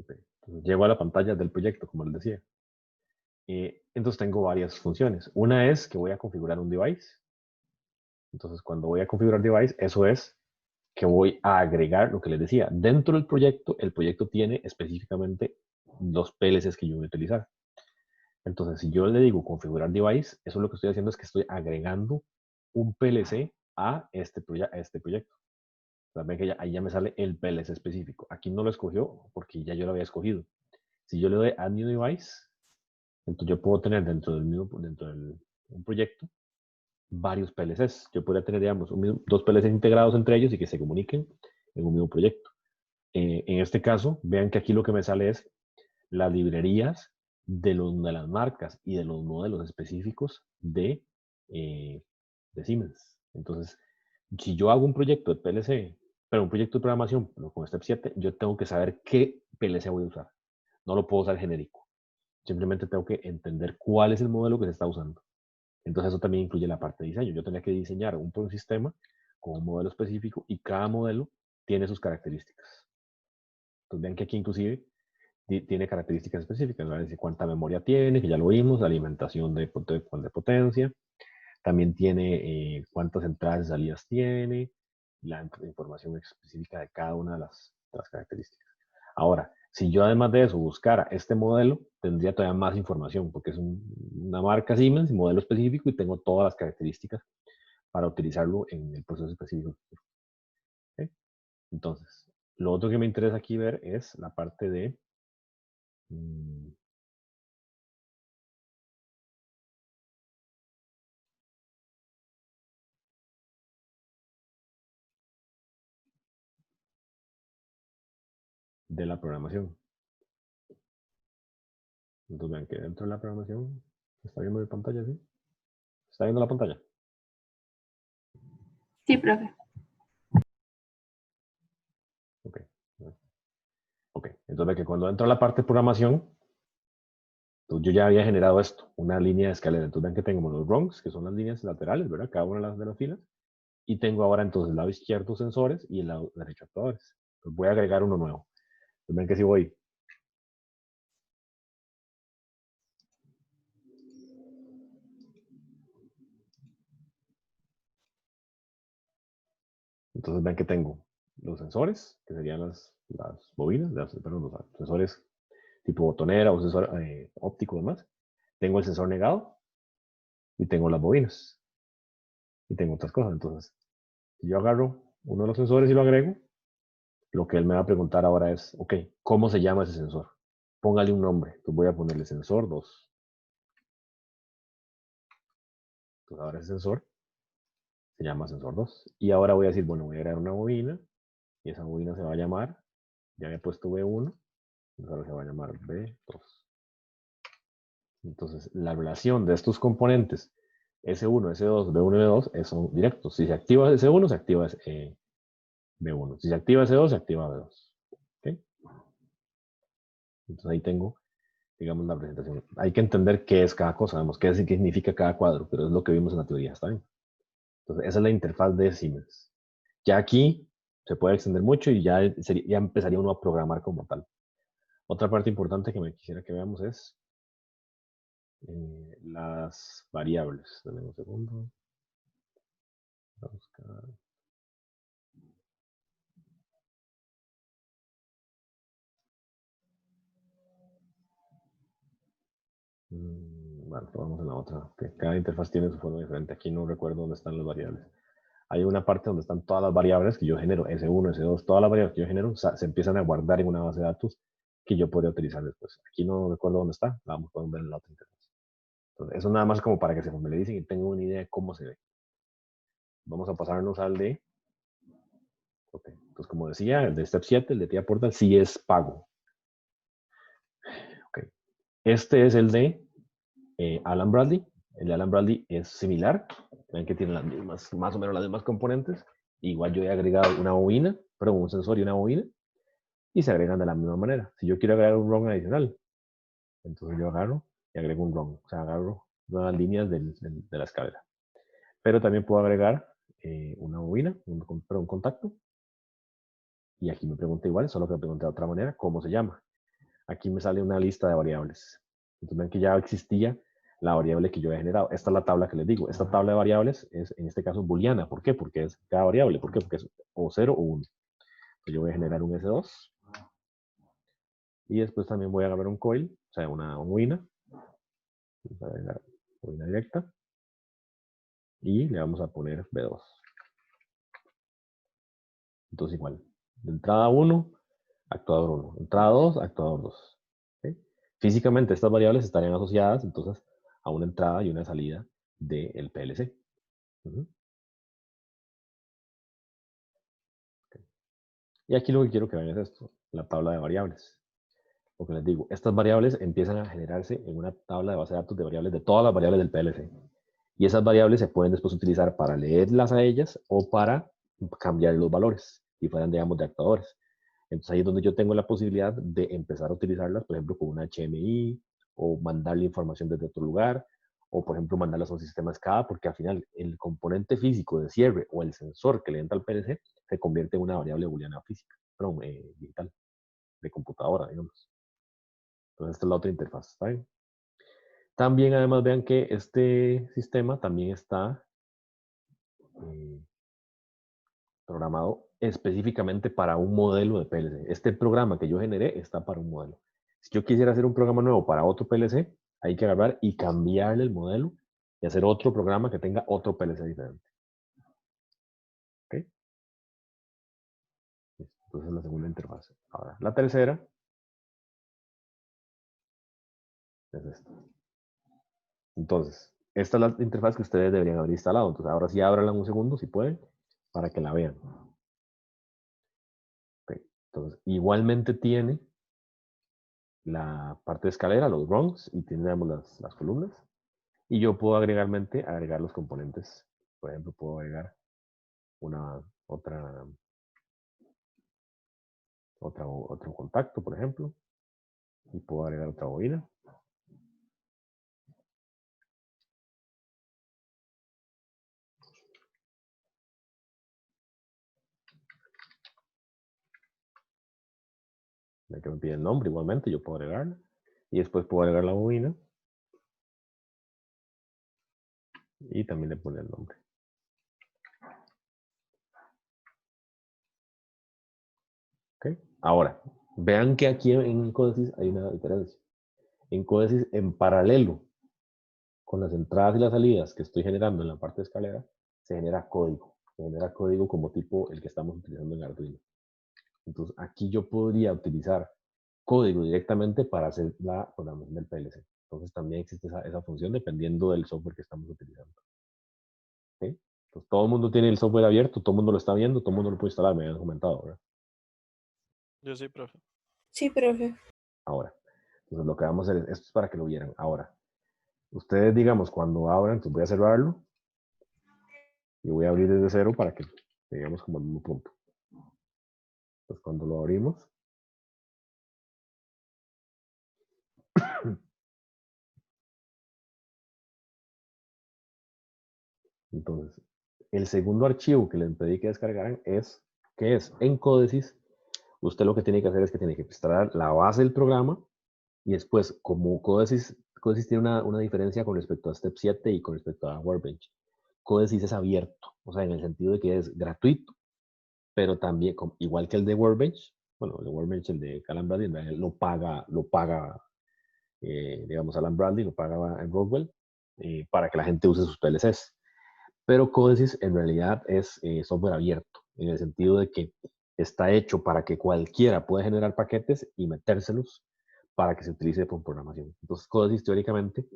Okay. Entonces, llego a la pantalla del proyecto, como les decía. Entonces tengo varias funciones. Una es que voy a configurar un device. Entonces, cuando voy a configurar device, eso es que voy a agregar lo que les decía. Dentro del proyecto, el proyecto tiene específicamente los PLCs que yo voy a utilizar. Entonces, si yo le digo configurar device, eso lo que estoy haciendo es que estoy agregando un PLC a este proyecto. O sea, ven que ahí ya me sale el PLC específico. Aquí no lo escogió porque ya yo lo había escogido. Si yo le doy Add New Device, entonces yo puedo tener dentro del un proyecto varios PLCs. Yo podría tener, digamos, dos PLCs integrados entre ellos y que se comuniquen en un mismo proyecto. En este caso, vean que aquí lo que me sale es las librerías de las marcas y de los modelos específicos de Siemens. Entonces, si yo hago un proyecto de PLC, pero un proyecto de programación con Step 7, yo tengo que saber qué PLC voy a usar. No lo puedo usar genérico. Simplemente tengo que entender cuál es el modelo que se está usando. Entonces, eso también incluye la parte de diseño. Yo tenía que diseñar un sistema con un modelo específico y cada modelo tiene sus características. Entonces, vean que aquí inclusive tiene características específicas, ¿verdad? Dice cuánta memoria tiene, que ya lo vimos, la alimentación de potencia, también tiene cuántas entradas y salidas tiene, la información específica de cada una de las características. Ahora, si yo además de eso buscara este modelo, tendría todavía más información, porque es una marca Siemens, modelo específico, y tengo todas las características para utilizarlo en el proceso específico. ¿Okay? Entonces, lo otro que me interesa aquí ver es la parte de de la programación. Entonces vean que dentro de la programación, ¿se está viendo mi pantalla? ¿Sí? ¿Se está viendo la pantalla? Sí, profe. Ok. Ok. Entonces ve que cuando entro a la parte de programación, yo ya había generado esto, una línea de escalera. Entonces ven que tengo los rungs, que son las líneas laterales, ¿verdad? Cada una de las filas. Y tengo ahora entonces el lado izquierdo sensores y el lado derecho actuadores. Entonces voy a agregar uno nuevo. Entonces ven que si voy entonces ven que tengo los sensores, que serían las bobinas, perdón, los sensores tipo botonera o sensor óptico y demás. Tengo el sensor negado y tengo las bobinas. Y tengo otras cosas. Entonces, si yo agarro uno de los sensores y lo agrego, lo que él me va a preguntar ahora es, ok, ¿cómo se llama ese sensor? Póngale un nombre. Entonces voy a ponerle sensor 2. Entonces ahora ese sensor se llama sensor 2. Y ahora voy a decir, bueno, voy a agregar una bobina y esa bobina se va a llamar, ya había puesto B1, entonces ahora se va a llamar B2. Entonces, la relación de estos componentes S1, S2, B1 y B2 son directos. Si se activa S1, se activa B1. Si se activa S2, se activa B2. ¿Okay? Entonces ahí tengo, digamos, la presentación. Hay que entender qué es cada cosa, sabemos qué significa cada cuadro, pero es lo que vimos en la teoría, ¿está bien? Entonces, esa es la interfaz de Siemens. Ya aquí se puede extender mucho y ya empezaría uno a programar como tal. Otra parte importante que me quisiera que veamos es las variables. Dame un segundo. Voy a buscar. Bueno, vamos en la otra. Que cada interfaz tiene su forma diferente. Aquí no recuerdo dónde están las variables. Hay una parte donde están todas las variables que yo genero, S1, S2, todas las variables que yo genero se empiezan a guardar en una base de datos que yo podría utilizar después. Aquí no recuerdo dónde está, vamos a ver en la otra interfaz. Entonces, eso nada más como para que se familiaricen y tengan una idea de cómo se ve. Vamos a pasarnos al de, okay. Entonces como decía, el de Step 7, el de TIA Portal, sí es pago. Okay. Este es el de Alan Bradley. El de Alan Bradley es similar. Ven que tiene las mismas, más o menos las mismas componentes. Igual yo he agregado una bobina, perdón, un sensor y una bobina, y se agregan de la misma manera. Si yo quiero agregar un ROM adicional, entonces yo agarro y agrego un ROM. O sea, agarro nuevas líneas de la escalera. Pero también puedo agregar una bobina, un contacto. Y aquí me pregunta igual, solo que me pregunta de otra manera, ¿cómo se llama? aquí me sale una lista de variables. Entonces ven que ya existía la variable que yo he generado. Esta es la tabla que les digo. Esta tabla de variables es, en este caso, booleana. ¿Por qué? Porque es cada variable. ¿Por qué? Porque es o 0 o 1. Entonces yo voy a generar un S2. Y después también voy a agarrar un coil, o sea, una bobina. Vamos a agregar bobina directa. Y le vamos a poner B2. Entonces igual. De entrada 1, actuador 1. Entrada 2, actuador 2. ¿Okay? Físicamente estas variables estarían asociadas entonces a una entrada y una salida del PLC. Okay. Y aquí lo que quiero que vean es esto, la tabla de variables. Lo que les digo, estas variables empiezan a generarse en una tabla de base de datos de variables de todas las variables del PLC. Y esas variables se pueden después utilizar para leerlas a ellas o para cambiar los valores, si fueran, digamos, de actuadores. Entonces ahí es donde yo tengo la posibilidad de empezar a utilizarlas, por ejemplo, con una HMI o mandarle información desde otro lugar, o por ejemplo mandarlas a un sistema SCADA, porque al final el componente físico de cierre o el sensor que le entra al PLC se convierte en una variable booleana física, perdón, digital, de computadora, digamos. Entonces esta es la otra interfaz, ¿está bien? También además vean que este sistema también está programado específicamente para un modelo de PLC. Este programa que yo generé está para un modelo. Si yo quisiera hacer un programa nuevo para otro PLC, hay que agarrar y cambiarle el modelo y hacer otro programa que tenga otro PLC diferente. ¿Ok? Entonces es la segunda interfaz. Ahora, la tercera es esta. Entonces, esta es la interfaz que ustedes deberían haber instalado. Entonces, ahora sí, ábranla un segundo, si pueden, para que la vean. Okay. Entonces, igualmente tiene la parte de escalera, los rungs, y tenemos las columnas. Y yo puedo agregar los componentes. Por ejemplo, puedo agregar otro contacto, por ejemplo. Y puedo agregar otra bobina. Ya que me pide el nombre, igualmente yo puedo agregarla. Y después puedo agregar la bobina. Y también le pone el nombre. ¿Ok? Ahora, vean que aquí en Codesys hay una diferencia. En Codesys, en paralelo con las entradas y las salidas que estoy generando en la parte de escalera, se genera código. Se genera código como tipo el que estamos utilizando en Arduino. Entonces, aquí yo podría utilizar código directamente para hacer la programación del PLC. Entonces, también existe esa función dependiendo del software que estamos utilizando. ¿Okay? Entonces, todo el mundo tiene el software abierto, todo el mundo lo está viendo, todo el mundo lo puede instalar, me habían comentado, ¿verdad? Yo sí, profe. Sí, profe. Ahora, entonces lo que vamos a hacer es, esto es para que lo vieran. Ahora, ustedes, digamos, cuando abran, entonces voy a cerrarlo y voy a abrir desde cero para que lleguemos como al mismo punto. Entonces, cuando lo abrimos, entonces, el segundo archivo que les pedí que descargaran es, ¿qué es? En Codesys, usted lo que tiene que hacer es que tiene que instalar la base del programa y después, como Codesys tiene una diferencia con respecto a Step 7 y con respecto a Workbench. Codesys es abierto, o sea, en el sentido de que es gratuito, pero también, igual que el de Workbench, bueno, el de Workbench, el de Alan Bradley, lo paga digamos, Alan Bradley, lo paga en Rockwell, para que la gente use sus PLCs. Pero Codesys en realidad es software abierto, en el sentido de que está hecho para que cualquiera pueda generar paquetes y metérselos para que se utilice con programación. Entonces, Codesys teóricamente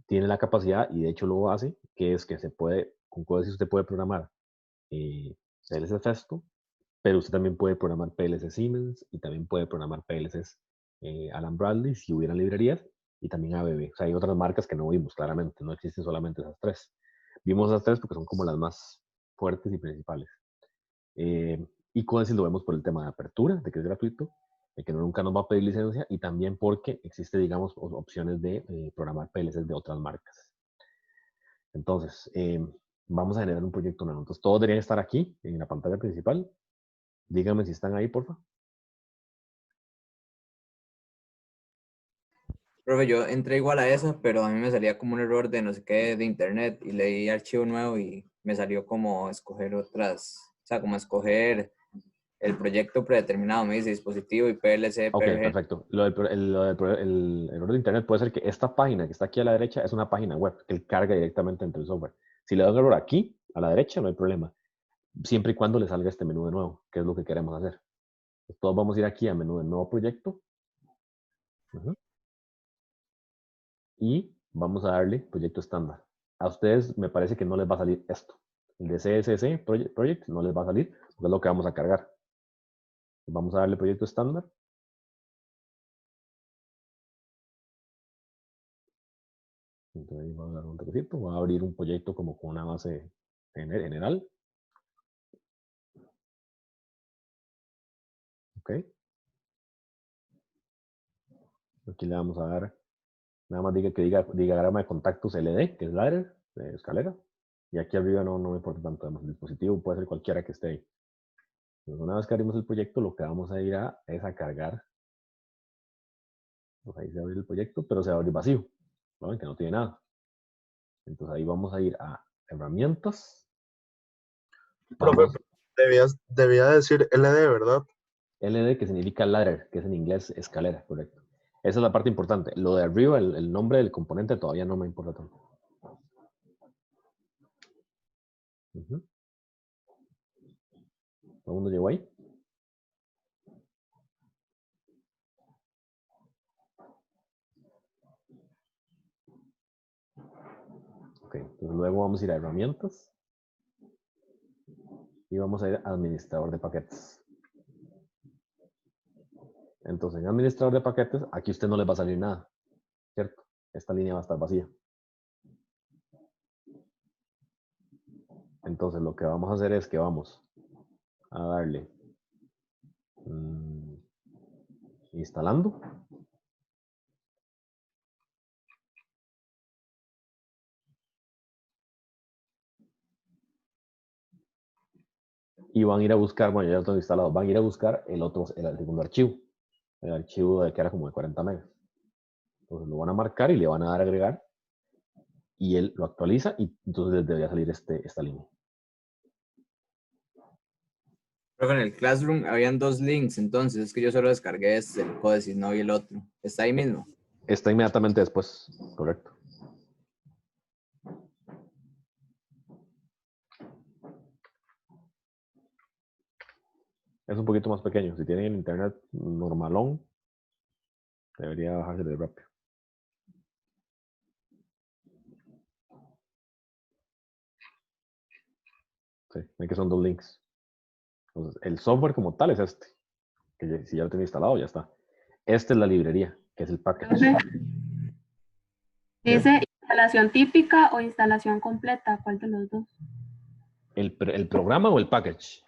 tiene la capacidad, y de hecho lo hace, que es que con Codesys usted puede programar PLC Festo, pero usted también puede programar PLC Siemens y también puede programar PLCs Alan Bradley si hubieran librerías, y también ABB. O sea, hay otras marcas que no vimos, claramente, no existen solamente esas tres. Vimos esas tres porque son como las más fuertes y principales. Y Codesys lo vemos por el tema de apertura, de que es gratuito, de que nunca nos va a pedir licencia, y también porque existe, digamos, opciones de programar PLCs de otras marcas. Entonces, vamos a generar un proyecto nuevo. Entonces, todos deberían estar aquí en la pantalla principal. Díganme si están ahí, por favor. Profe, yo entré igual a esa, pero a mí me salía como un error de no sé qué de internet y le di archivo nuevo y me salió como escoger otras, o sea, como escoger el proyecto predeterminado, me dice dispositivo y PLC, Ok, PRG. perfecto. El error de internet puede ser que esta página que está aquí a la derecha es una página web que él carga directamente entre el software. Si le da un error aquí, a la derecha, no hay problema. Siempre y cuando le salga este menú de nuevo, que es lo que queremos hacer. Entonces, todos vamos a ir aquí a menú de nuevo proyecto. Y vamos a darle proyecto estándar. A ustedes me parece que no les va a salir esto. El de CSS Project no les va a salir, porque es lo que vamos a cargar. Vamos a darle proyecto estándar. Entonces ahí vamos a dar un toquecito. Voy a abrir un proyecto como con una base general. Ok. Aquí le vamos a dar, nada más diga que diga diagrama de contactos LD, que es ladder, de escalera. Y aquí arriba no me importa tanto, además el dispositivo puede ser cualquiera que esté ahí. Entonces, una vez que abrimos el proyecto, lo que vamos a ir es a cargar. Pues ahí se abre el proyecto, pero se va a abrir vacío. ¿No ven? Que no tiene nada. Entonces ahí vamos a ir a herramientas. Profe, Vamos, debía decir LD, ¿verdad? LD, que significa ladder, que es en inglés escalera, correcto. Esa es la parte importante. Lo de arriba, el nombre del componente todavía no me importa tanto. ¿Todo el mundo llegó ahí? Ok, entonces luego vamos a ir a herramientas. Y vamos a ir a administrador de paquetes. Entonces en administrador de paquetes, aquí a usted no le va a salir nada, ¿cierto? Esta línea va a estar vacía. Entonces lo que vamos a hacer es que vamos a darle instalando. Y van a ir a buscar, bueno, ya lo tengo instalado, van a ir a buscar el segundo archivo. El archivo que era como de 40 megas. Entonces lo van a marcar y le van a dar a agregar. Y él lo actualiza y entonces debería salir esta línea. Pero en el Classroom habían dos links, entonces es que yo solo descargué este, el Codesys, no vi el otro. Está ahí mismo. Está inmediatamente después, correcto. Es un poquito más pequeño. Si tienen el internet normalón, debería bajarse de rápido. Sí, ven que son dos links. Entonces, el software como tal es este. Que si ya lo tengo instalado, ya está. Esta es la librería, que es el package. ¿Dice instalación típica o instalación completa? ¿Cuál de los dos? ¿El programa o el package?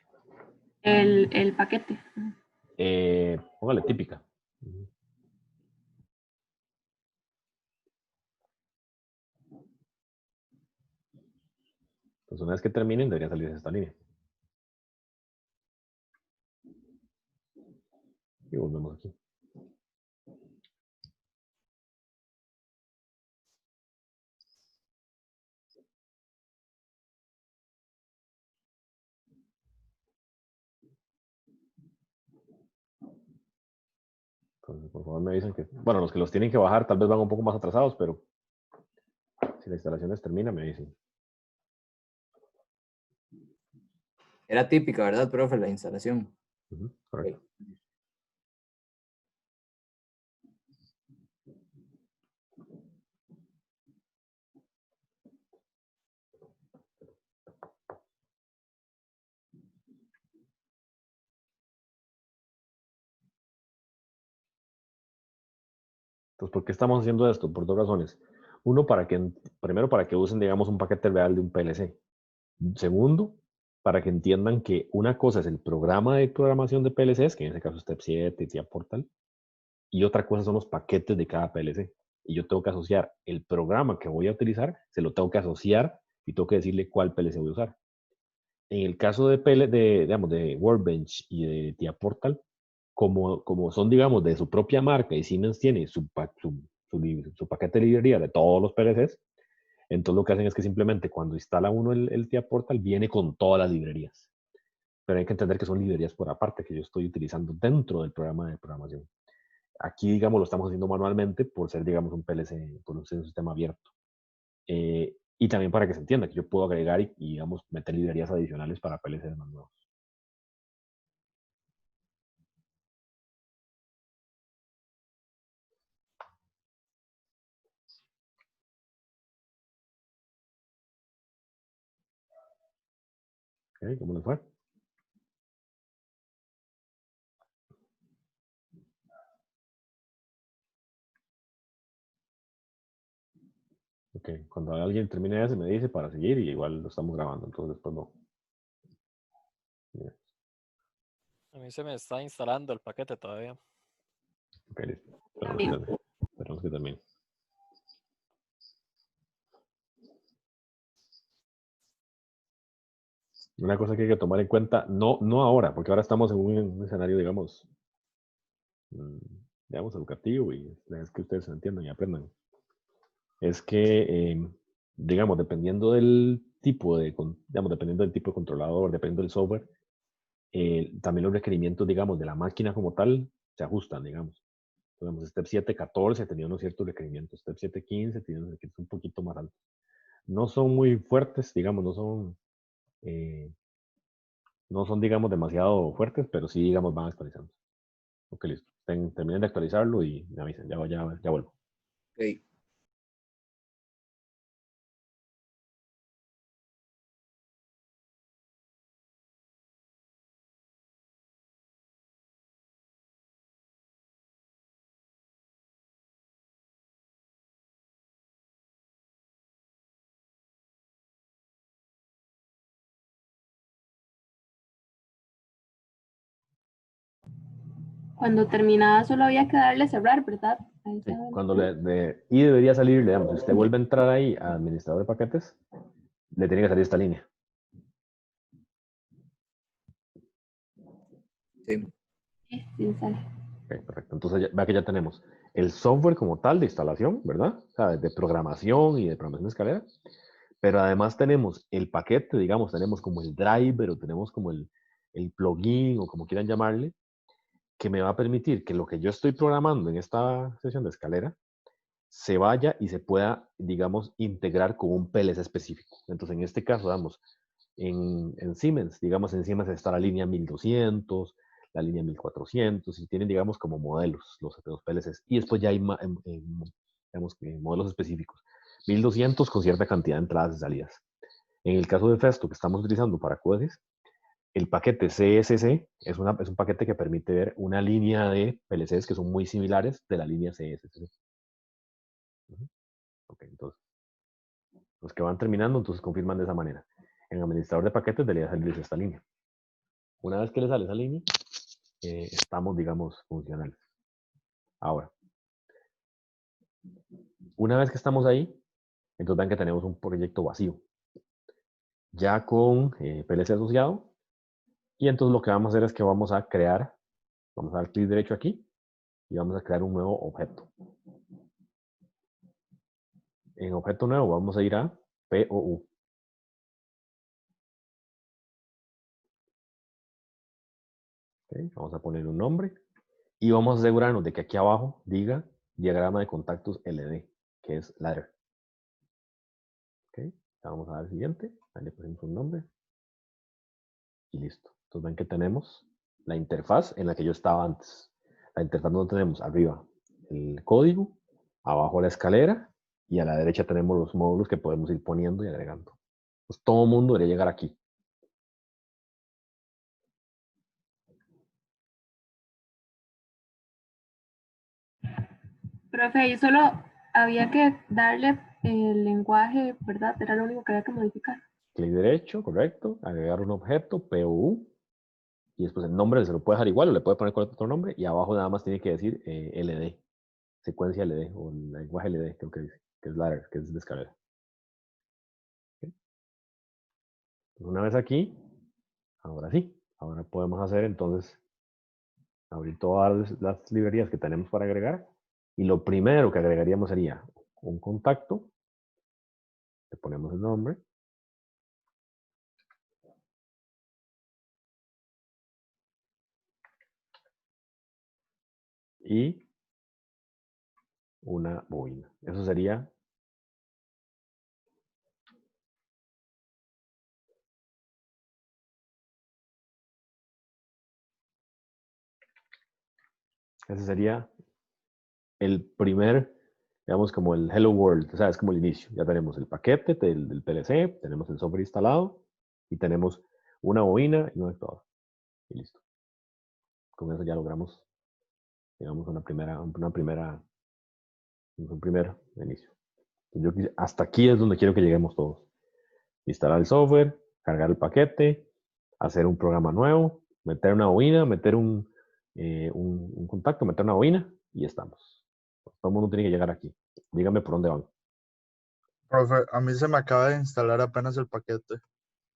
El paquete. Póngale típica. Entonces, una vez que terminen, debería salir esta línea. Y volvemos aquí. Entonces, por favor, me dicen que, bueno, los que los tienen que bajar tal vez van un poco más atrasados, pero si la instalación les termina, me dicen. Era típica, ¿verdad, profe? La instalación. Correcto. Entonces, ¿por qué estamos haciendo esto? Por dos razones. Uno, primero, para que usen, digamos, un paquete real de un PLC. Segundo, para que entiendan que una cosa es el programa de programación de PLCs, que en este caso es Step 7 y TIA Portal, y otra cosa son los paquetes de cada PLC. Y yo tengo que asociar el programa que voy a utilizar, se lo tengo que asociar y tengo que decirle cuál PLC voy a usar. En el caso digamos, de Workbench y de TIA Portal, como son, digamos, de su propia marca y Siemens tiene su su paquete de librería de todos los PLCs. Entonces lo que hacen es que simplemente cuando instala uno el TIA Portal viene con todas las librerías. Pero hay que entender que son librerías por aparte que yo estoy utilizando dentro del programa de programación. Aquí, digamos, lo estamos haciendo manualmente por ser, digamos, un PLC, por ser un sistema abierto. Y también para que se entienda que yo puedo agregar y, digamos, meter librerías adicionales para PLCs más nuevos. ¿Okay? ¿Cómo les fue? Ok, cuando alguien termine ese me dice para seguir y igual lo estamos grabando, entonces después no. Bien. A mí se me está instalando el paquete todavía. Ok, listo. Esperamos que termine. Una cosa que hay que tomar en cuenta, no ahora, porque ahora estamos en un escenario, digamos, educativo y es que ustedes entiendan y aprendan. Es que, digamos, dependiendo del tipo de controlador, dependiendo del software, también los requerimientos, digamos, de la máquina como tal se ajustan, digamos. Entonces, Step 7.14 tenía unos ciertos requerimientos, Step 7.15 tiene unos requerimientos un poquito más altos. No son muy fuertes, digamos, no son, digamos, demasiado fuertes, pero sí, digamos, van actualizando. Ok, listo. Terminen de actualizarlo y me avisen, ya vuelvo. Ok. Cuando terminaba solo había que darle cerrar, ¿verdad? Ahí Sí, se ve. cuando y debería salir, digamos, si usted vuelve a entrar ahí a administrador de paquetes, le tiene que salir esta línea. Sí. Sí, sí, sale. Ok, perfecto. Entonces, vea que ya tenemos el software como tal de instalación, ¿verdad? O sea, de programación y de programación de escalera. Pero además tenemos el paquete, digamos, tenemos como el driver o tenemos como el plugin o como quieran llamarle, que me va a permitir que lo que yo estoy programando en esta sesión de escalera se vaya y se pueda, digamos, integrar con un PLC específico. Entonces, en este caso, damos en Siemens, digamos, en Siemens está la línea 1200, la línea 1400, y tienen, digamos, como modelos los PLCs. Y después ya hay, digamos, modelos específicos. 1200 con cierta cantidad de entradas y salidas. En el caso de Festo, que estamos utilizando para QSIS, el paquete CSC es un paquete que permite ver una línea de PLCs que son muy similares de la línea CSC. Ok, entonces, los que van terminando, entonces confirman de esa manera. En administrador de paquetes debería salirles esta línea. Una vez que le sale esa línea, estamos, digamos, funcionales. Ahora, una vez que estamos ahí, entonces ven que tenemos un proyecto vacío, ya con PLC asociado, y entonces lo que vamos a hacer es que vamos a dar clic derecho aquí, y vamos a crear un nuevo objeto. En objeto nuevo vamos a ir a POU. Okay, vamos a poner un nombre y vamos a asegurarnos de que aquí abajo diga diagrama de contactos LD, que es ladder. Okay, vamos a dar el siguiente, ahí le ponemos un nombre y listo. Entonces ven que tenemos la interfaz en la que yo estaba antes. La interfaz donde tenemos arriba el código, abajo la escalera y a la derecha tenemos los módulos que podemos ir poniendo y agregando. Pues todo el mundo debería llegar aquí. Profe, ahí solo había que darle el lenguaje, ¿verdad? Era lo único que había que modificar. Clic derecho, correcto, agregar un objeto, POU, y después el nombre se lo puede dejar igual o le puede poner cualquier otro nombre y abajo nada más tiene que decir LD, secuencia LD o lenguaje LD, creo que dice, que es ladder, que es de escalera. ¿Okay? Una vez aquí, ahora sí, ahora podemos hacer entonces, abrir todas las librerías que tenemos para agregar Y lo primero que agregaríamos sería un contacto, le ponemos el nombre, y una bobina. Eso sería ese sería el primer, digamos, como el Hello World, o sea, es como el inicio. Ya tenemos el paquete del PLC, tenemos el software instalado y tenemos una bobina y un actuador. Y listo. Con eso ya logramos, digamos, un primer inicio. Hasta aquí es donde quiero que lleguemos todos. Instalar el software, cargar el paquete, hacer un programa nuevo, meter una bobina, meter un contacto, meter una bobina y estamos. Todo el mundo tiene que llegar aquí. Dígame por dónde van. Profe, a mí se me acaba de instalar apenas el paquete.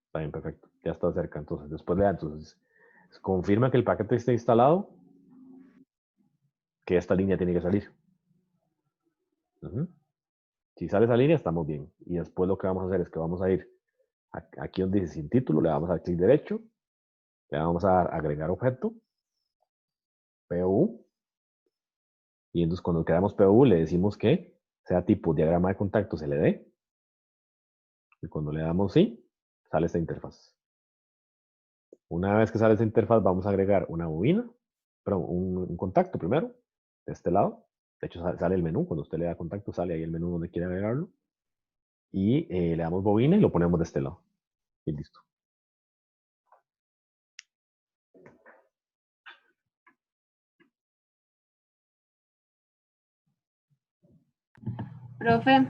Está bien, perfecto. Ya está cerca. Entonces, entonces, confirma que el paquete esté instalado, que esta línea tiene que salir. Si sale esa línea, estamos bien. Y después lo que vamos a hacer es que vamos a ir aquí donde dice sin título, le vamos a dar clic derecho, le vamos a dar agregar objeto, POU, y entonces cuando creamos POU le decimos que sea tipo diagrama de contactos LD, y cuando le damos sí, sale esta interfaz. Una vez que sale esta interfaz, vamos a agregar una bobina, perdón, un contacto primero, de este lado. De hecho, sale el menú. Cuando usted le da contacto, sale ahí el menú donde quiere agregarlo. Y le damos bobina y lo ponemos de este lado. Y listo. Profe,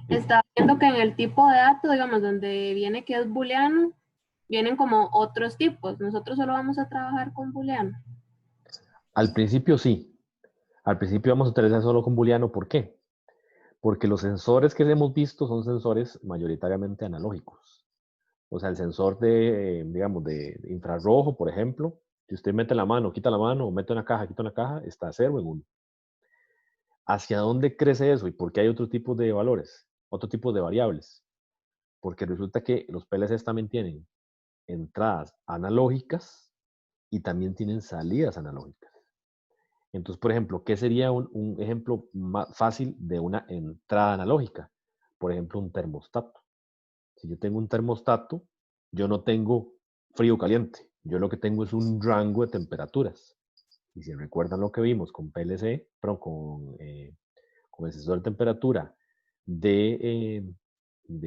Sí. estaba viendo que en el tipo de dato, digamos, donde viene que es booleano, vienen como otros tipos. Nosotros solo vamos a trabajar con booleano. Al principio sí. Al principio vamos a utilizar solo con booleano. ¿Por qué? Porque los sensores que hemos visto son sensores mayoritariamente analógicos. O sea, el sensor de, digamos, de infrarrojo, por ejemplo, si usted mete la mano, quita la mano, o mete una caja, quita una caja, está a 0 en 1. ¿Hacia dónde crece eso? ¿Y por qué hay otro tipo de valores? Otro tipo de variables. Porque resulta que los PLCs también tienen entradas analógicas y también tienen salidas analógicas. Entonces, por ejemplo, ¿qué sería un ejemplo más fácil de una entrada analógica? Por ejemplo, un termostato. Si yo tengo un termostato, yo no tengo frío o caliente. Yo lo que tengo es un rango de temperaturas. Y si recuerdan lo que vimos con PLC, pero con el sensor de temperatura de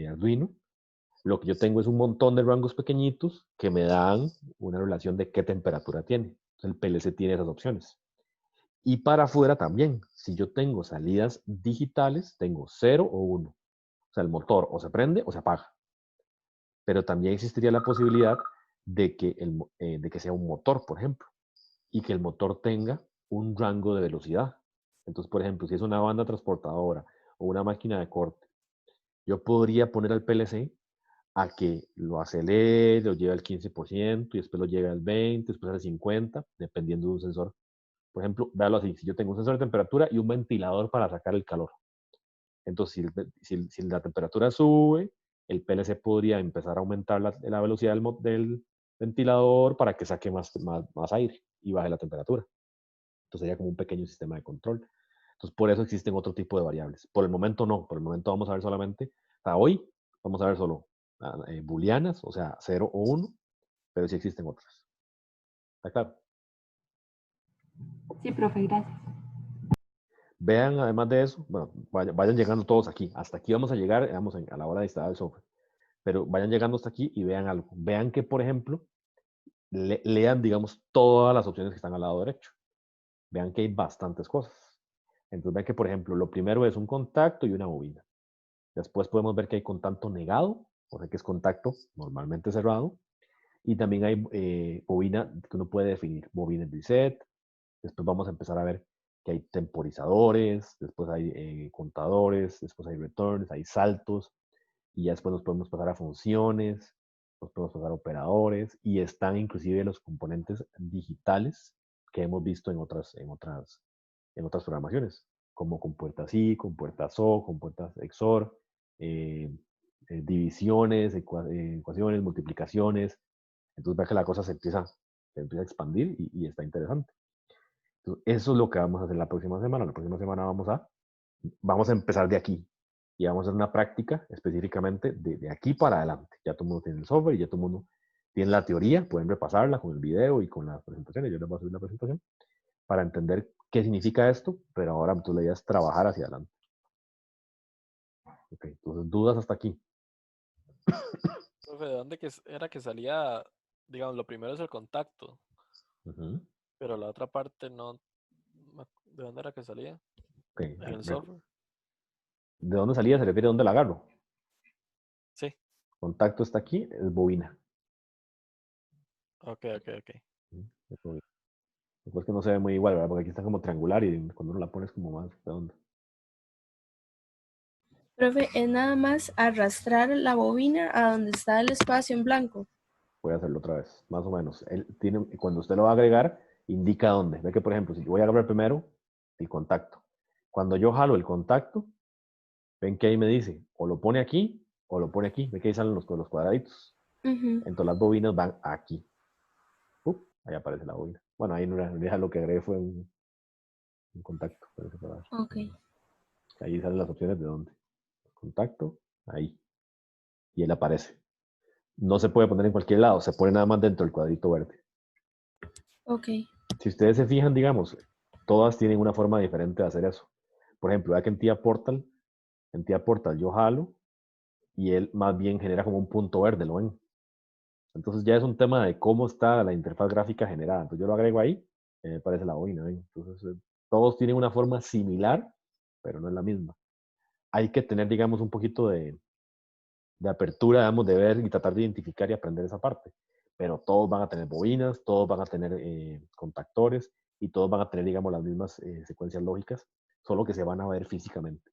Arduino, lo que yo tengo es un montón de rangos pequeñitos que me dan una relación de qué temperatura tiene. Entonces, el PLC tiene esas opciones. Y para afuera también, si yo tengo salidas digitales, tengo 0 o 1. O sea, el motor o se prende o se apaga. Pero también existiría la posibilidad de que sea un motor, por ejemplo, y que el motor tenga un rango de velocidad. Entonces, por ejemplo, si es una banda transportadora o una máquina de corte, yo podría poner al PLC a que lo acelere, lo lleve al 15% y después lo lleve al 20%, después al 50%, dependiendo de un sensor. Por ejemplo, véalo así, si yo tengo un sensor de temperatura y un ventilador para sacar el calor. Entonces, si la temperatura sube, el PLC podría empezar a aumentar la velocidad del ventilador para que saque más aire y baje la temperatura. Entonces sería como un pequeño sistema de control. Entonces, por eso existen otro tipo de variables. Por el momento no, por el momento vamos a ver solamente, hasta hoy vamos a ver solo booleanas, o sea, 0 o 1, pero sí existen otras. ¿Está claro? Sí, profe, gracias. Vean, además de eso, bueno, vayan llegando todos aquí. Hasta aquí vamos a llegar, vamos a la hora de instalar el software. Pero vayan llegando hasta aquí y vean algo. Vean que, por ejemplo, lean, digamos, todas las opciones que están al lado derecho. Vean que hay bastantes cosas. Entonces vean que, por ejemplo, lo primero es un contacto y una bobina. Después podemos ver que hay contacto negado, o sea que es contacto normalmente cerrado. Y también hay bobina que uno puede definir, bobina en reset. Después vamos a empezar a ver que hay temporizadores, después hay contadores, después hay returns, hay saltos, y ya después nos podemos pasar a funciones, nos podemos pasar a operadores, y están inclusive los componentes digitales que hemos visto en otras programaciones, como con puertas I, con puertas O, con puertas XOR, divisiones, ecuaciones, multiplicaciones. Entonces ve que la cosa se empieza a expandir y está interesante. Entonces, eso es lo que vamos a hacer la próxima semana. La próxima semana vamos a empezar de aquí y vamos a hacer una práctica específicamente de aquí para adelante. Ya todo el mundo tiene el software y ya todo el mundo tiene la teoría, pueden repasarla con el video y con las presentaciones. Yo les voy a subir la presentación para entender qué significa esto, pero ahora tú la idea es trabajar hacia adelante. Ok, entonces dudas hasta aquí. Profe, ¿de dónde era que salía? Digamos, lo primero es el contacto, Ujú. pero la otra parte no. ¿De dónde era que salía? Ok, En el software. ¿de dónde salía? Se refiere a dónde la agarro. Sí. Contacto está aquí, es bobina. Ok. Es bobina. Después que no se ve muy igual, ¿verdad? Porque aquí está como triangular y cuando uno la pone es como más redonda. Profe, es nada más arrastrar la bobina a donde está el espacio en blanco. Voy a hacerlo otra vez, más o menos. Cuando usted lo va a agregar, indica dónde. Ve que, por ejemplo, si yo voy a agarrar primero el contacto. Cuando yo jalo el contacto, ven que ahí me dice, o lo pone aquí, o lo pone aquí. Ve que ahí salen los cuadraditos. Ujú. Entonces las bobinas van aquí. Ahí aparece la bobina. Bueno, ahí en realidad lo que agregué fue un contacto. Ok. Ahí salen las opciones de dónde. Contacto, ahí. Y él aparece. No se puede poner en cualquier lado, se pone nada más dentro del cuadrito verde. Ok. Si ustedes se fijan, digamos, todas tienen una forma diferente de hacer eso. Por ejemplo, vea que en Tía Portal yo jalo y él más bien genera como un punto verde, ¿lo ven? Entonces ya es un tema de cómo está la interfaz gráfica generada. Entonces yo lo agrego ahí, me aparece la bobina, ¿ven? Entonces todos tienen una forma similar, pero no es la misma. Hay que tener, digamos, un poquito de apertura, digamos, de ver y tratar de identificar y aprender esa parte. Pero todos van a tener bobinas, todos van a tener contactores y todos van a tener, digamos, las mismas secuencias lógicas, solo que se van a ver físicamente.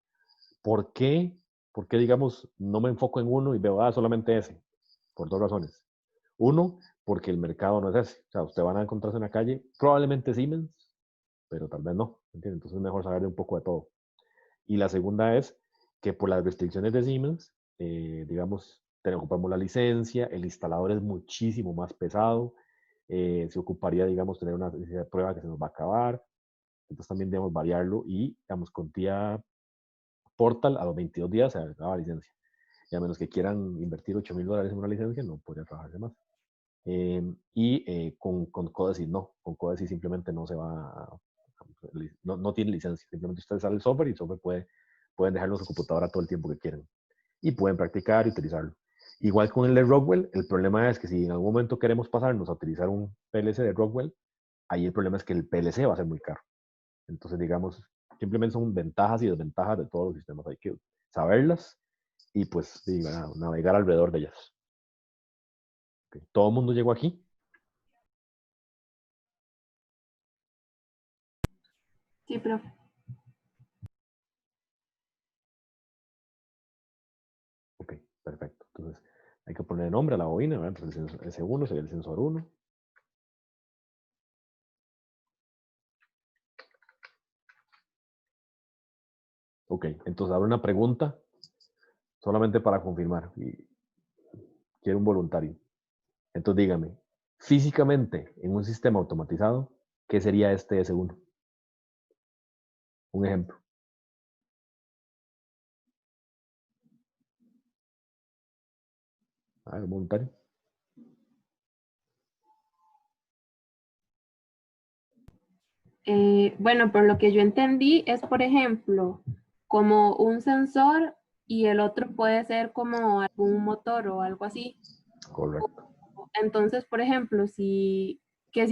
¿Por qué? ¿Por qué, digamos, no me enfoco en uno y veo, solamente ese? Por dos razones. Uno, porque el mercado no es ese. O sea, usted van a encontrarse en la calle, probablemente Siemens, pero tal vez no. ¿Entiende? Entonces es mejor saber de un poco de todo. Y la segunda es que por las restricciones de Siemens, digamos, ocupamos la licencia, el instalador es muchísimo más pesado, se ocuparía, digamos, tener una licencia de prueba que se nos va a acabar, entonces también debemos variarlo y, digamos, con Tía Portal a los 22 días se acaba la licencia. Y a menos que quieran invertir $8,000 en una licencia, no podría trabajarse más. Con Codesys no, con Codesys simplemente no se va no tiene licencia, simplemente usted sale el software y el software pueden dejarlo en su computadora todo el tiempo que quieran y pueden practicar y utilizarlo. Igual con el de Rockwell, el problema es que si en algún momento queremos pasarnos a utilizar un PLC de Rockwell, ahí el problema es que el PLC va a ser muy caro. Entonces, digamos, simplemente son ventajas y desventajas de todos los sistemas. Hay que saberlas y pues navegar alrededor de ellas. Okay. ¿Todo el mundo llegó aquí? Sí, profe. Ok, perfecto. Entonces, hay que poner nombre a la bobina, ¿verdad? Entonces, el sensor S1 sería el sensor 1. Ok, entonces habrá una pregunta solamente para confirmar. Y quiero un voluntario. Entonces dígame, físicamente en un sistema automatizado, ¿qué sería este S1? Un ejemplo. A ver, voluntario. Bueno, por lo que yo entendí es, por ejemplo, como un sensor y el otro puede ser como algún motor o algo así. Correcto. Entonces, por ejemplo, si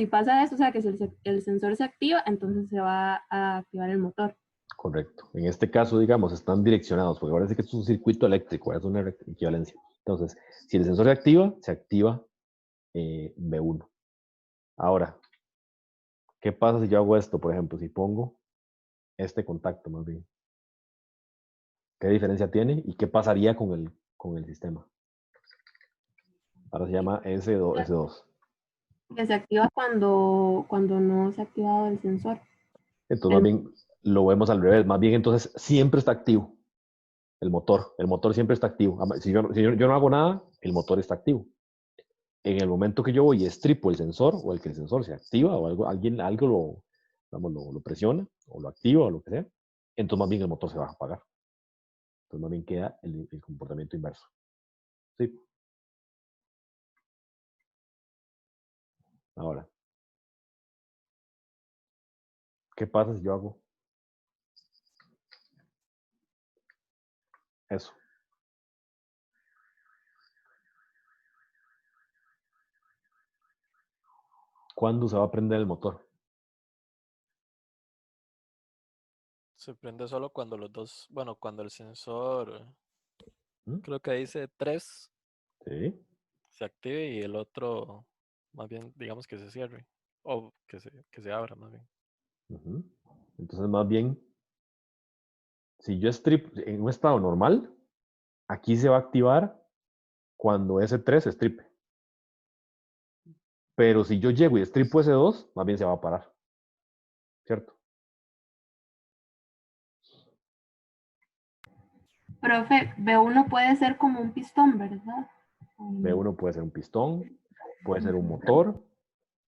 pasa eso, o sea, que si el sensor se activa, entonces se va a activar el motor. Correcto. En este caso, digamos, están direccionados, porque parece que esto es un circuito eléctrico, es una equivalencia. Entonces, si el sensor se activa B1. Ahora, ¿qué pasa si yo hago esto? Por ejemplo, si pongo este contacto más bien. ¿Qué diferencia tiene y qué pasaría con el sistema? Ahora se llama S2. Que se activa cuando no se ha activado el sensor. Entonces, más bien, lo vemos al revés. Más bien, entonces, siempre está activo el motor. El motor siempre está activo. Si yo no hago nada, el motor está activo. En el momento que yo voy y estripo el sensor, o el que el sensor se activa, o algo lo presiona, o lo activa, o lo que sea, entonces más bien el motor se va a apagar. Entonces más bien queda el comportamiento inverso. ¿Sí? Ahora, ¿qué pasa si yo hago eso? ¿Cuándo se va a prender el motor? Se prende solo cuando los dos, bueno, cuando el sensor, ¿Mm? creo que dice 3, Sí. se active y el otro, más bien, digamos que se cierre. O que se abra, más bien. Ujú. Entonces, más bien, si yo strip en un estado normal, aquí se va a activar cuando S3 se stripe. Pero si yo llego y estripo S2, más bien se va a parar. ¿Cierto? Profe, B1 puede ser como un pistón, ¿verdad? B1 puede ser un pistón, puede ser un motor,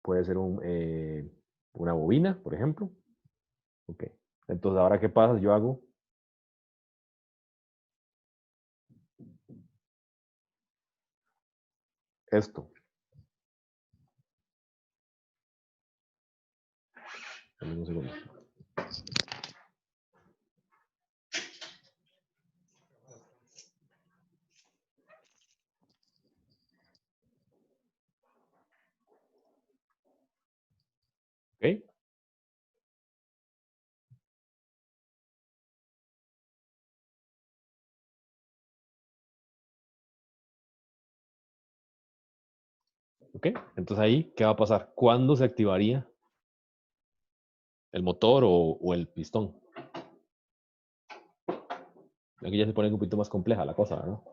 puede ser una bobina, por ejemplo. Ok. Entonces, ¿ahora qué pasa? Yo hago esto. Dame un segundo. ¿Ok? ¿Ok? Entonces ahí, ¿qué va a pasar? ¿Cuándo se activaría el motor o el pistón? Aquí ya se pone un poquito más compleja la cosa, ¿no?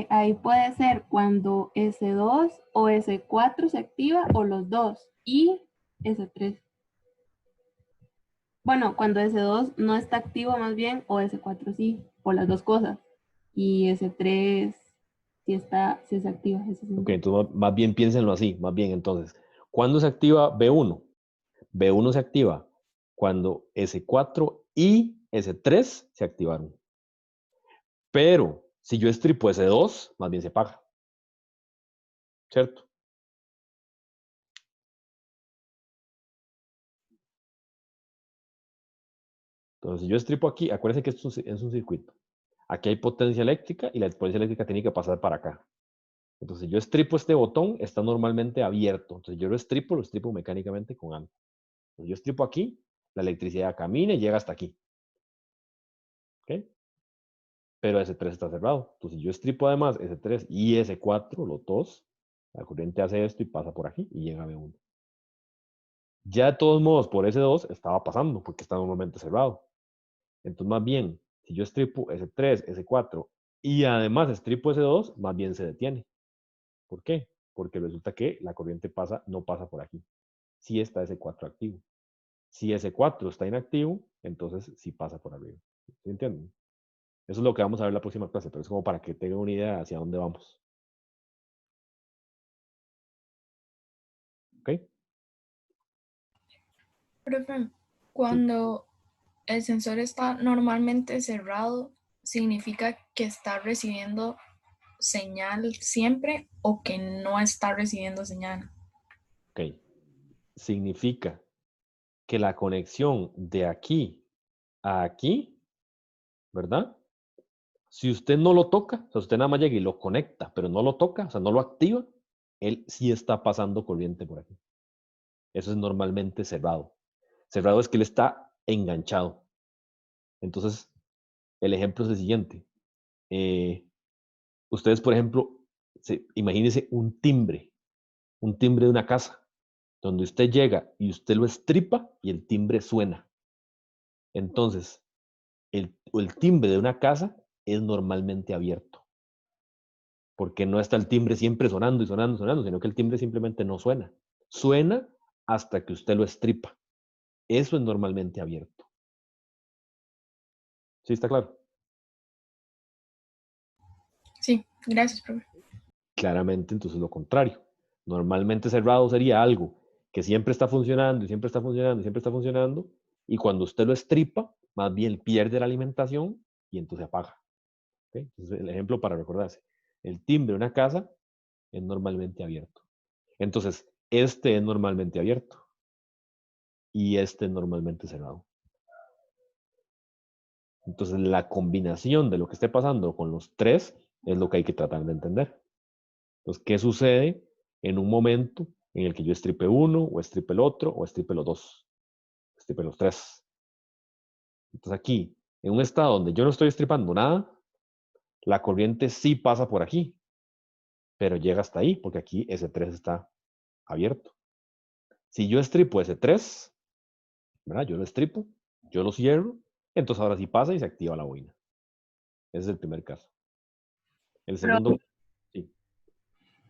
Ahí puede ser cuando S2 o S4 se activa o los dos y S3. Bueno, cuando S2 no está activo más bien o S4 sí, o las dos cosas. Y S3 sí se activa. Ok, entonces más bien piénsenlo así, más bien entonces. ¿Cuándo se activa B1? B1 se activa cuando S4 y S3 se activaron. Pero si yo estripo S2, más bien se apaga. ¿Cierto? Entonces, si yo estripo aquí, acuérdense que esto es un circuito. Aquí hay potencia eléctrica y la potencia eléctrica tiene que pasar para acá. Entonces, si yo estripo este botón, está normalmente abierto. Entonces, yo lo estripo mecánicamente con algo. Entonces, yo estripo aquí, la electricidad camina y llega hasta aquí. ¿Ok? Pero S3 está cerrado. Entonces, si yo estripo además S3 y S4, los dos, la corriente hace esto y pasa por aquí y llega a B1. Ya de todos modos, por S2 estaba pasando porque está normalmente cerrado. Entonces, más bien, si yo estripo S3, S4 y además estripo S2, más bien se detiene. ¿Por qué? Porque resulta que la corriente no pasa por aquí. Si está S4 activo. Si S4 está inactivo, entonces sí pasa por arriba. ¿Sí entienden? Eso es lo que vamos a ver en la próxima clase, pero es como para que tengan una idea hacia dónde vamos. ¿Ok? Profe, cuando el sensor está normalmente cerrado, ¿significa que está recibiendo señal siempre o que no está recibiendo señal? Ok. Significa que la conexión de aquí a aquí, ¿verdad? Si usted no lo toca, o sea, usted nada más llega y lo conecta, pero no lo toca, o sea, no lo activa, él sí está pasando corriente por aquí. Eso es normalmente cerrado. Cerrado es que él está enganchado. Entonces, el ejemplo es el siguiente. Ustedes, por ejemplo, imagínense un timbre de una casa, donde usted llega y usted lo estripa y el timbre suena. Entonces, el timbre de una casa es normalmente abierto. Porque no está el timbre siempre sonando y sonando y sonando, sino que el timbre simplemente no suena. Suena hasta que usted lo estripa. Eso es normalmente abierto. ¿Sí está claro? Sí, gracias, profe. Claramente, entonces lo contrario. Normalmente cerrado sería algo que siempre está funcionando y siempre está funcionando y siempre está funcionando, y cuando usted lo estripa, más bien pierde la alimentación y entonces apaga. ¿Okay? Entonces, el ejemplo para recordarse, el timbre de una casa es normalmente abierto. Entonces, este es normalmente abierto y este es normalmente cerrado. Entonces, la combinación de lo que esté pasando con los tres es lo que hay que tratar de entender. Entonces, ¿qué sucede en un momento en el que yo estripe uno, o estripe el otro, o estripe los dos, estripe los tres? Entonces, aquí, en un estado donde yo no estoy estripando nada, la corriente sí pasa por aquí, pero llega hasta ahí, porque aquí ese 3 está abierto. Si yo estripo ese 3, ¿verdad? Yo lo estripo, yo lo cierro, entonces ahora sí pasa y se activa la bobina. Ese es el primer caso. El segundo, sí.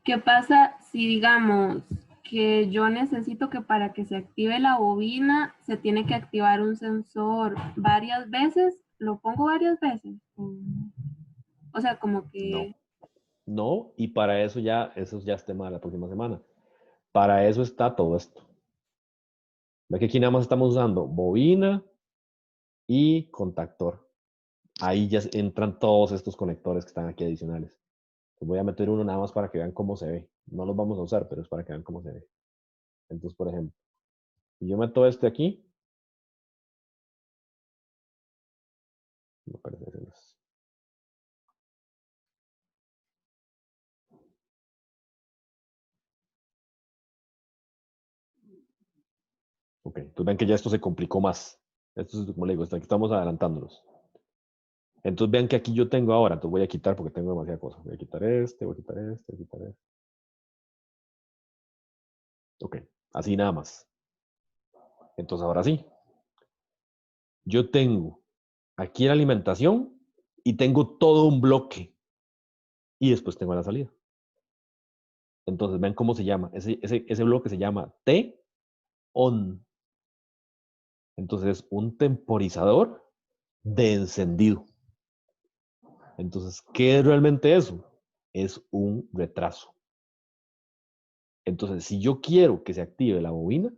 ¿Qué pasa si digamos que yo necesito que para que se active la bobina se tiene que activar un sensor varias veces? ¿Lo pongo varias veces? O sea, como que... No, y para eso ya es tema de la próxima semana. Para eso está todo esto. Ve que aquí nada más estamos usando bobina y contactor. Ahí ya entran todos estos conectores que están aquí adicionales. Les voy a meter uno nada más para que vean cómo se ve. No los vamos a usar, pero es para que vean cómo se ve. Entonces, por ejemplo, si yo meto este aquí, me parece que es. Ok, entonces ven que ya esto se complicó más. Esto es como le digo, aquí estamos adelantándonos. Entonces vean que aquí yo tengo ahora, entonces voy a quitar porque tengo demasiada cosa. Voy a quitar este, voy a quitar este, voy a quitar este. Ok, así nada más. Entonces ahora sí. Yo tengo aquí la alimentación y tengo todo un bloque. Y después tengo la salida. Entonces vean cómo se llama. Ese bloque se llama T-ON. Entonces es un temporizador de encendido. Entonces, ¿qué es realmente eso? Es un retraso. Entonces, si yo quiero que se active la bobina,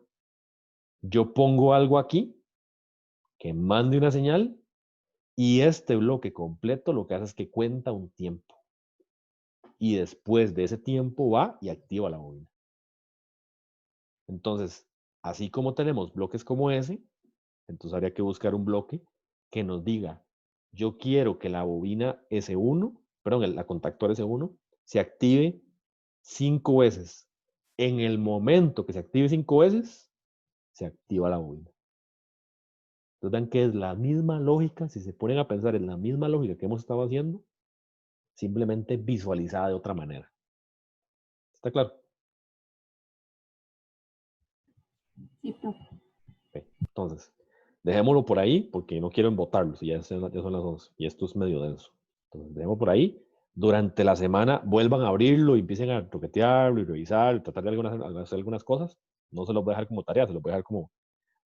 yo pongo algo aquí que mande una señal y este bloque completo lo que hace es que cuenta un tiempo. Y después de ese tiempo va y activa la bobina. Entonces, así como tenemos bloques como ese, entonces habría que buscar un bloque que nos diga, yo quiero que la bobina S1, perdón, la contactor S1, se active 5 veces. En el momento que se active 5 veces, se activa la bobina. Entonces vean que es la misma lógica, si se ponen a pensar en la misma lógica que hemos estado haciendo, simplemente visualizada de otra manera. ¿Está claro? Sí, profe. Okay. Entonces, dejémoslo por ahí porque no quiero embotarlo, si ya son las 11 y esto es medio denso. Entonces, dejémoslo por ahí. Durante la semana vuelvan a abrirlo y empiecen a toquetearlo y revisar, y tratar de hacer algunas cosas. No se los voy a dejar como tarea, se los voy a dejar como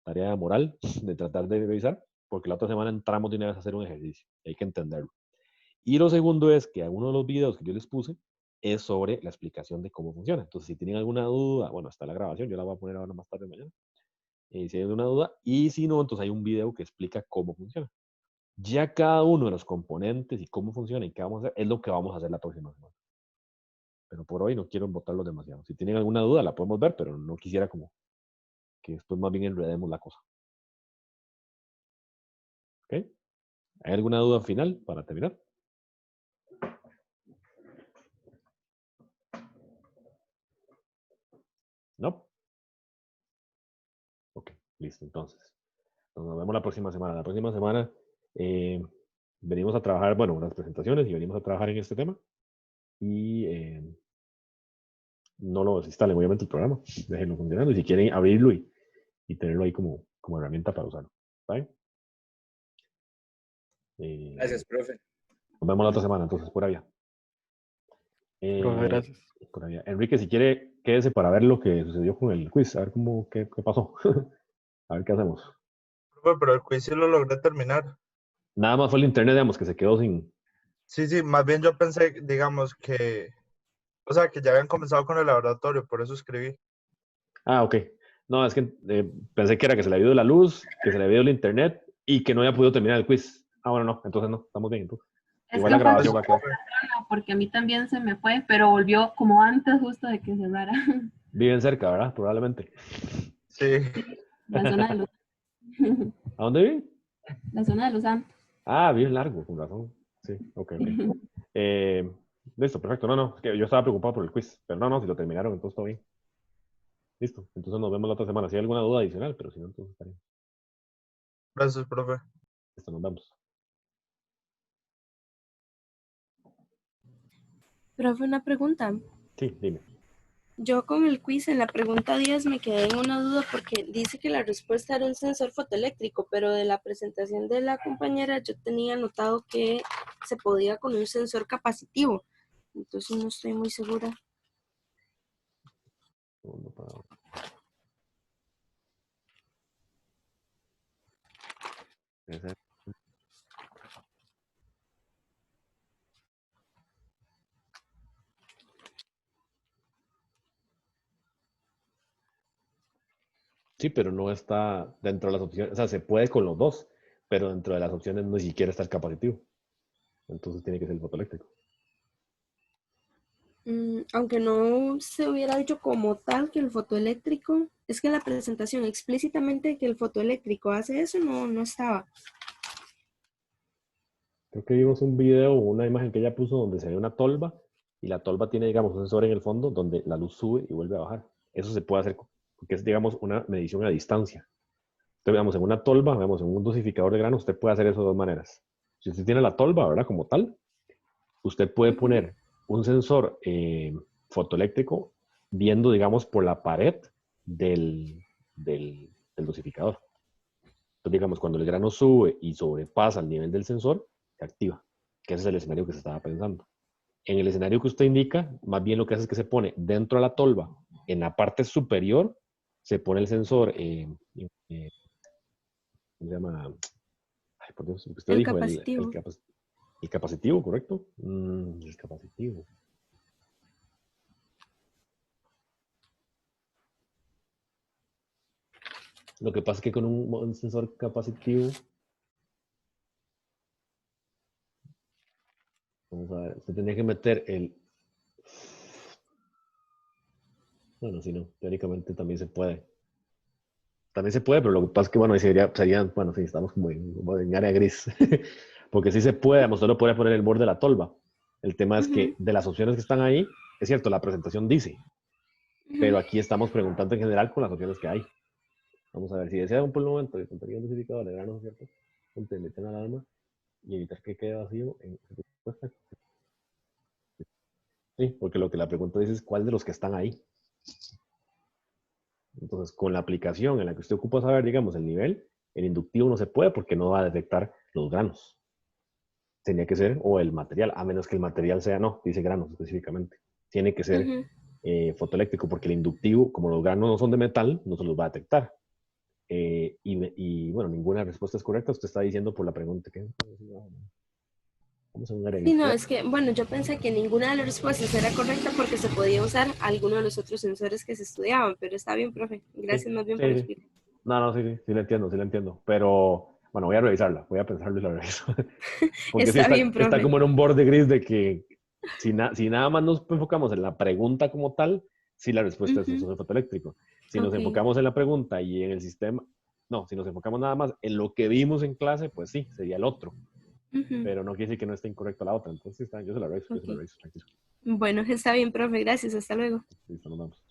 tarea moral de tratar de revisar, porque la otra semana entramos de una vez a hacer un ejercicio. Hay que entenderlo. Y lo segundo es que alguno de los videos que yo les puse es sobre la explicación de cómo funciona. Entonces, si tienen alguna duda, bueno, está la grabación, yo la voy a poner ahora más tarde mañana. Si hay alguna duda, y si no, entonces hay un video que explica cómo funciona. Ya cada uno de los componentes y cómo funciona y qué vamos a hacer es lo que vamos a hacer la próxima semana. Pero por hoy no quiero embotarlos demasiado. Si tienen alguna duda, la podemos ver, pero no quisiera como que después más bien enredemos la cosa. ¿Ok? ¿Hay alguna duda final para terminar? ¿No? Ok, listo. Entonces, nos vemos la próxima semana. La próxima semana venimos a trabajar, bueno, unas presentaciones y venimos a trabajar en este tema. Y no lo desinstalen, obviamente, el programa. Déjenlo funcionando. Y si quieren abrirlo y tenerlo ahí como herramienta para usarlo. ¿Vale? Gracias, profe. Nos vemos la otra semana, entonces, por allá. Profe, gracias. Por allá. Enrique, si quiere, quédese para ver lo que sucedió con el quiz, a ver qué pasó. A ver qué hacemos. Profe, pero el quiz sí lo logré terminar. Nada más fue el internet, digamos, que se quedó sin... Sí, más bien yo pensé, digamos, que, o sea, que ya habían comenzado con el laboratorio, por eso escribí. Ah, ok. No, es que pensé que era que se le había ido la luz, que se le había ido el internet y que no había podido terminar el quiz. Ah, bueno, no, entonces no, estamos bien. Entonces. Es Igual que la fue grabación va a quedar. temprano, porque a mí también se me fue, pero volvió como antes justo de que cerrara. Viven cerca, ¿verdad? Probablemente. Sí. La zona de los, ¿A dónde viven? la zona de los Santos. Ah, bien largo, con razón. Sí, ok. Listo, perfecto. No, es que yo estaba preocupado por el quiz, pero no, si lo terminaron, entonces todo bien. Listo, entonces nos vemos la otra semana. Si hay alguna duda adicional, pero si no, entonces está bien. Gracias, profe. Listo, nos vemos. Profe, una pregunta. Sí, dime. Yo con el quiz en la pregunta 10 me quedé en una duda porque dice que la respuesta era un sensor fotoeléctrico, pero de la presentación de la compañera yo tenía notado que se podía con un sensor capacitivo. Entonces no estoy muy segura. Segundo para... Sí, pero no está dentro de las opciones. O sea, se puede con los dos, pero dentro de las opciones no ni siquiera está el capacitivo. Entonces tiene que ser el fotoeléctrico. Aunque no se hubiera dicho como tal que el fotoeléctrico, es que en la presentación explícitamente que el fotoeléctrico hace eso no estaba. Creo que vimos un video o una imagen que ella puso donde se ve una tolva y la tolva tiene, digamos, un sensor en el fondo donde la luz sube y vuelve a bajar. Eso se puede hacer porque es, digamos, una medición a distancia. Entonces, veamos, en una tolva, veamos, en un dosificador de grano, usted puede hacer eso de dos maneras. Si usted tiene la tolva, ¿verdad? Como tal, usted puede poner un sensor fotoeléctrico viendo, digamos, por la pared del dosificador. Entonces, digamos, cuando el grano sube y sobrepasa el nivel del sensor, se activa, que ese es el escenario que se estaba pensando. En el escenario que usted indica, más bien lo que hace es que se pone dentro de la tolva, en la parte superior, se pone el sensor, ¿cómo se llama? Ay, por Dios, lo que usted El dijo, capacitivo. el capacitivo, ¿correcto? El capacitivo. Lo que pasa es que con un sensor capacitivo, vamos a ver, usted tendría que meter el... Bueno, si no, teóricamente también se puede. También se puede, pero lo que pasa es que, bueno, ahí sería bueno, sí, estamos como en área gris. Porque sí se puede, usted lo puede poner en el borde de la tolva. El tema es que de las opciones que están ahí, es cierto, la presentación dice, pero aquí estamos preguntando en general con las opciones que hay. Vamos a ver, si desean por el momento el contenido dosificador de grano, ¿cierto? Meten alarma y evitar que quede vacío en su respuesta. Sí, porque lo que la pregunta dice es cuál de los que están ahí. Entonces, con la aplicación en la que usted ocupa saber, digamos, el nivel, el inductivo no se puede porque no va a detectar los granos. Tenía que ser, o el material, a menos que el material sea, no, dice granos específicamente. Tiene que ser fotoeléctrico porque el inductivo, como los granos no son de metal, no se los va a detectar. Y bueno, ninguna respuesta es correcta. Usted está diciendo por la pregunta que... Vamos a un área Sí, no, es que, bueno, yo pensé que ninguna de las respuestas era correcta porque se podía usar alguno de los otros sensores que se estudiaban, pero está bien, profe. Gracias más bien por explicar. No, sí lo entiendo. Pero, bueno, voy a revisarla, voy a pensarlo y la reviso. Porque Está sí, bien, profe. está como en un borde gris de que si nada más nos enfocamos en la pregunta como tal, sí la respuesta es un sensor fotoeléctrico. Si nos enfocamos en la pregunta y en el sistema, no, si nos enfocamos nada más en lo que vimos en clase, pues sí, sería el otro. Pero no quiere decir que no esté incorrecta la otra. Entonces, yo se la reviso. Bueno, está bien, profe. Gracias. Hasta luego. Listo, nos vemos.